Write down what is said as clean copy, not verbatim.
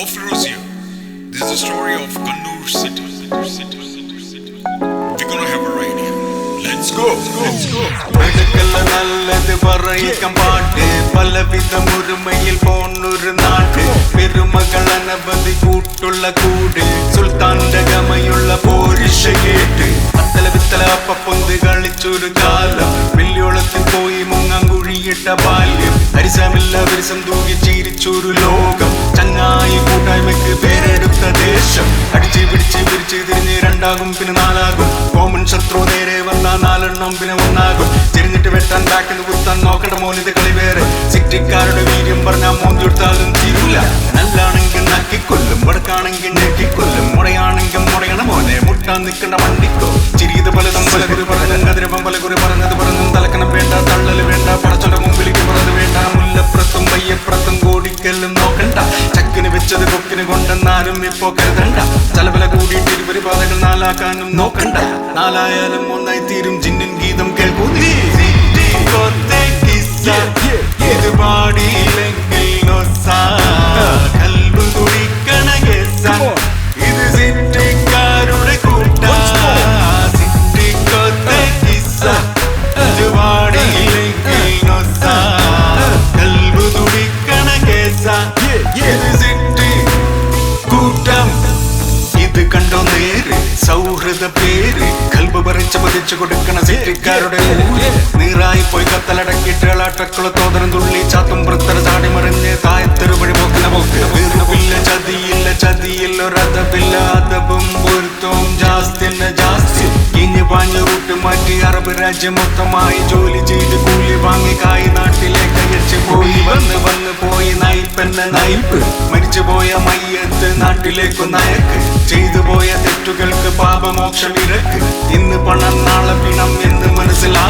Hello Feroz. This is the story of Kannur city. We're gonna have a ride here. Let's go. நல்லது வரைக்கும் பாட்டு பலவிதம் ஒருமையில் போனொரு நாடு பெருமகள் அனபதி கூட்டுள்ள கூடு സുൽത്താന്റെ പോരിഷ കേട്ട് അത്തല വിത്തല അപ്പൊന്ത് കളിച്ചൊരു കാലം വെല്ലുവിളത്തിൽ പോയി മുങ്ങാങ്കുഴിയിട്ട ബാല്യം ഹരിസമില്ല വിരസം തൂകി ചിരിച്ചൊരു ലോകം ചങ്ങായി കൂട്ടായ്മയ്ക്ക് പേരെടുത്ത ദേശം അടിച്ച് പിടിച്ച് പിരിച്ച് തിരിഞ്ഞ് രണ്ടാകും പിന്നെ നാലാകും കോമൺ ശത്രു നേരെ വന്നാൽ നാലെണ്ണം പിന്നെ ഒന്നാകും തിരിഞ്ഞിട്ട് വെട്ടാൻ ബാക്കിൽ കുത്താൻ നോക്കണ്ട മോനിത് കളി വേറെ സിറ്റിക്കാരുടെ വീര്യം പറഞ്ഞാൽ മോന്തിയെടുത്താലും തീരൂല നല്ലാണെങ്കിൽ നക്കിക്കൊല്ലും വടക്കാണെങ്കിൽ ഞെക്കിക്കൊല്ലും മുടയാണെങ്കിൽ മുടയണ മോനെ മുട്ടാൻ നിൽക്കേണ്ട വണ്ടിക്കോ ചിരിയത് പലതും പലകുറി പറഞ്ഞു കതിരപ്പം പലകുറി പറഞ്ഞത് പറഞ്ഞും തലക്കണം വേണ്ട തള്ളല് വേണ്ട പടച്ചൊന്റെ മുമ്പിലേക്ക് പറഞ്ഞത് വേണ്ട മുല്ലപ്പുറത്തും വയ്യപ്പുറത്തും കോടിക്കല്ലും നോക്കണ്ട ചക്കിന് വെച്ചത് കൊക്കിന് കൊണ്ടെന്നാലും ഇപ്പോ കരുതണ്ട ചലവില കൂടിയിട്ട് ഇരുപരി പാതകൾ നാലാക്കാനും നോക്കണ്ട നാലായാലും ഒന്നായി തീരും ജിന്നിൻ ഗീതം കേൾക്കൂ നീ ഇത് പാടിയില്ലെങ്കിൽ കൽബ് കുടിക്കണ കേസ ഇത് സിറ്റിക്കാരുടെ കൂട്ട സിറ്റിക്കൊത്തെ കിസ്സ ഇത് പാടിയില്ലെങ്കിൽ കൽബ് കുടിക്കണ കേസ ഇത് സിറ്റി കൂട്ടം ഇത് കണ്ടോ നേര് സൗഹൃദ പേര് കൽബ് പറിച്ച് പതിച്ചു കൊടുക്കണ സിറ്റിക്കാരുടെ ഊര് നീറായി പോയി കത്തലടക്കിട്ട് അളാട്ടക്കുള്ള തോതരം തുള്ളി ചാത്തും വൃത്തര ചാടി മറിഞ്ഞ് തായത്തൊരു വഴി പോക്കുന്ന പോക്ക് വീർപ്പില്ല ചതിയില്ല ചതിയില്ല ഒരതപില്ല അതപും പൊരുത്തവും ജാസ്തില്ല ജാസ്തി ഇഞ്ഞു പാഞ്ഞ റൂട്ട് മാറ്റി അറബ് രാജ്യം മൊത്തമായി ജോലി ചെയ്ത് കൂലി വാങ്ങി കായ് നാട്ടിലേക്ക് അയച്ചു പോയി വന്ന് വന്ന് പോയി നയിപ്പെന്ന നയിപ്പ് മരിച്ചു പോയ മയ്യത്ത് നാട്ടിലേക്കു നയക്ക് ചെയ്തു പോയ തെറ്റുകൾക്ക് പാപമോക്ഷം ഇരക്ക് ഇന്ന് പണം നാളെ പിണം എന്ന് മനസ്സിലാ